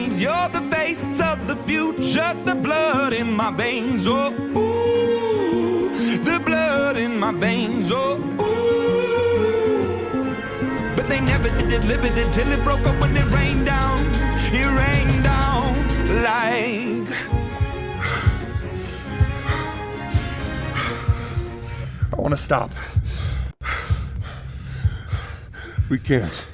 names. You're the face of the future, the blood in my veins. Oh, ooh, the blood in my veins. Oh, ooh. But they never did deliver it till it broke up when it rained down. It rained down like. I want to stop. We can't.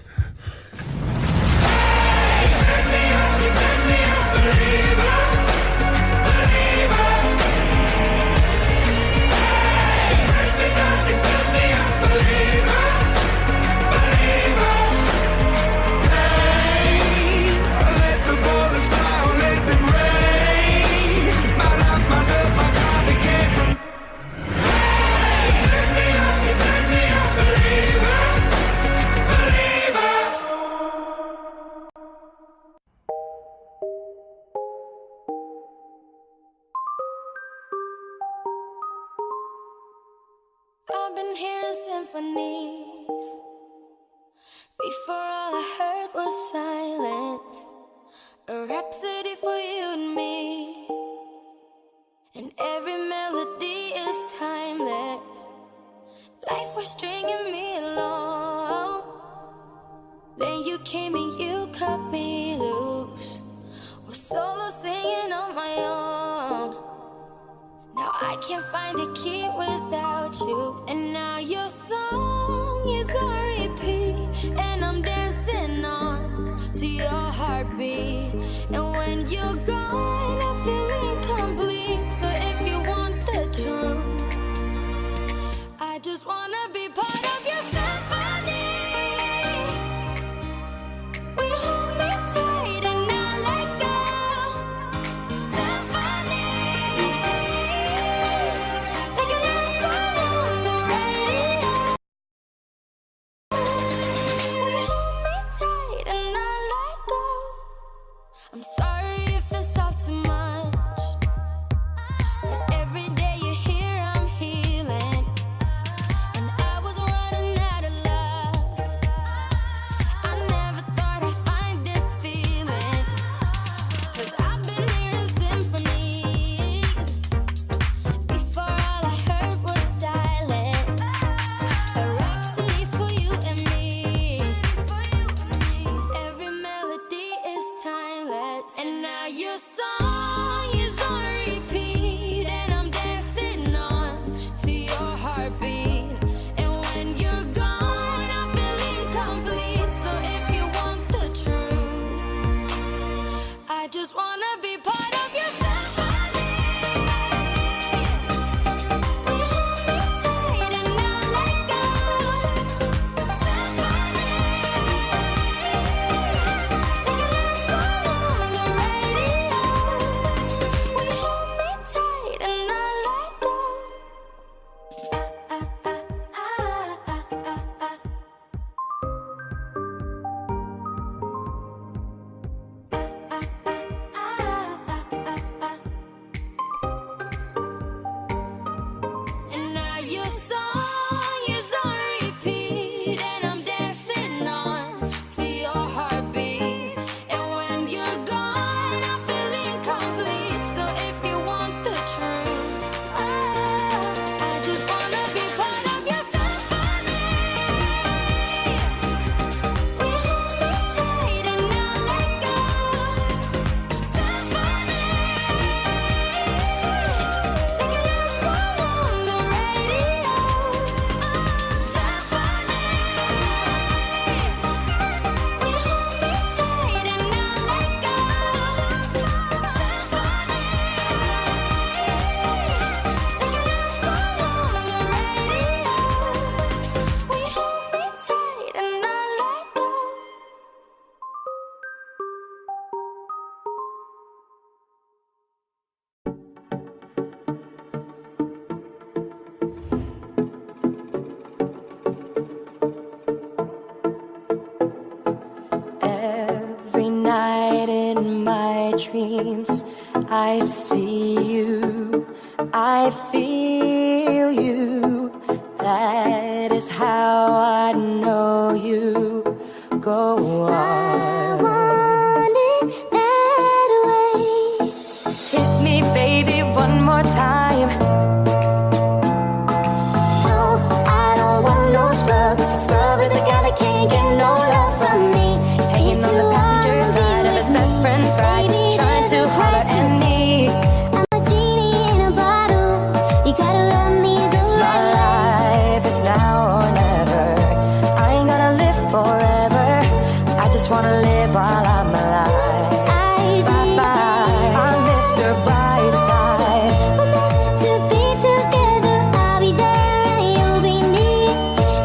I've been hearing symphonies. Before all I heard was silence. A rhapsody for you and me. And every melody is timeless. Life was stringing me along. Then you came and you cut me loose. Was solo singing on my own. Now I can't find a key without you. And now your song is on repeat. And I'm dancing on to your heartbeat. And when you're gone, I feel incomplete. So if you want the truth, I just wanna be part of your symphony. We hold me tight and not let go. Symphony. I'm sorry if it's all too much, but every day you're here I'm healing. And I was running out of luck. I never thought I'd find this feeling. 'Cause I've been hearing symphonies. Before all I heard was silence. A rhapsody for you and me. And every melody is timeless. And now your song is on repeat. And I'm dancing on to your heartbeat. And when you're gone, I feel incomplete. So if you want the truth, I just wanna be part of your symphony. We hold me tight and not let go. Symphony. And now your song is on repeat. And I'm dancing on to your heartbeat. And when you're gone, I feel incomplete. So if you want the truth, I just wanna be part of your symphony. We hold me tight and not let go. Symphony. Like a love song on the radio. Symphony. We hold me tight and not let go. Symphony. Like a love song on the radio. We hold me tight and not let go. Every night in my dreams, I see you, I feel you. That is how I know you. Go on. I want it that's right. Baby, Trying to there's a holler price at to me. I'm a genie in a bottle. You gotta love me the It's my way. life, it's now or never. I ain't gonna live forever. I just wanna live while I'm alive. Bye bye, I'm Mr. Brightside. We're meant to be together. I'll be there and you'll be near,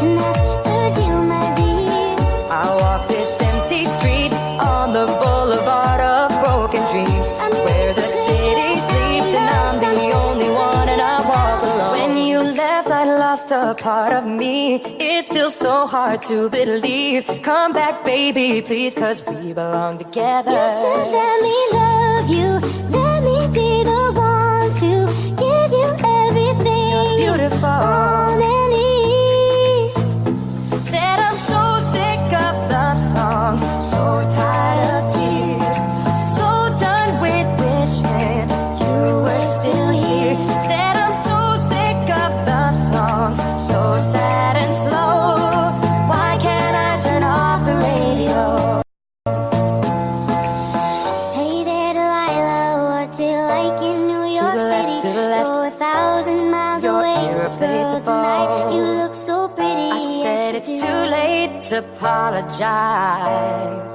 and that's the deal, my dear. I walk this empty street on the boulevard of broken dreams, where the city sleeps and I'm the only one and I walk alone. When you left, I lost a part of me. It's still so hard to believe. Come back, baby, please, 'cause we belong together. You should let me love you. Let me be the one to give you everything. You're beautiful. On and need. Said I'm so sick of love songs, so tired of tears, so done with wishing you were still here. Said I'm so sick of love songs, so sad and slow. Why can't I turn off the radio? Hey there, Delilah. What's it like in New York the left, City? to the left. Go 1,000 miles You're away, girl. irreplaceable. Tonight you look so pretty. I said yes, it's you too do. late to apologize.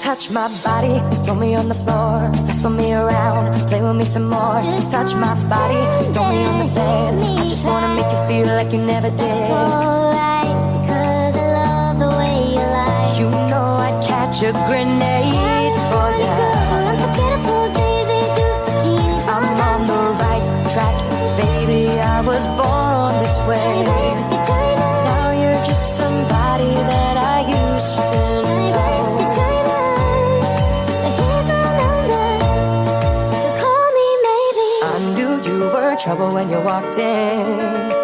Touch my body, throw me on the floor, wrestle me around, play with me some more. Just Touch my don't body, throw me on the bed. stand I just wanna make you feel like you never did. Alright, because I love the way you lie. You know I'd catch a grenade for ya. Unforgettable days they do bikinis I'm on the right track, baby. I was born this way. Now you're just somebody that I used to know. I knew you were trouble when you walked in.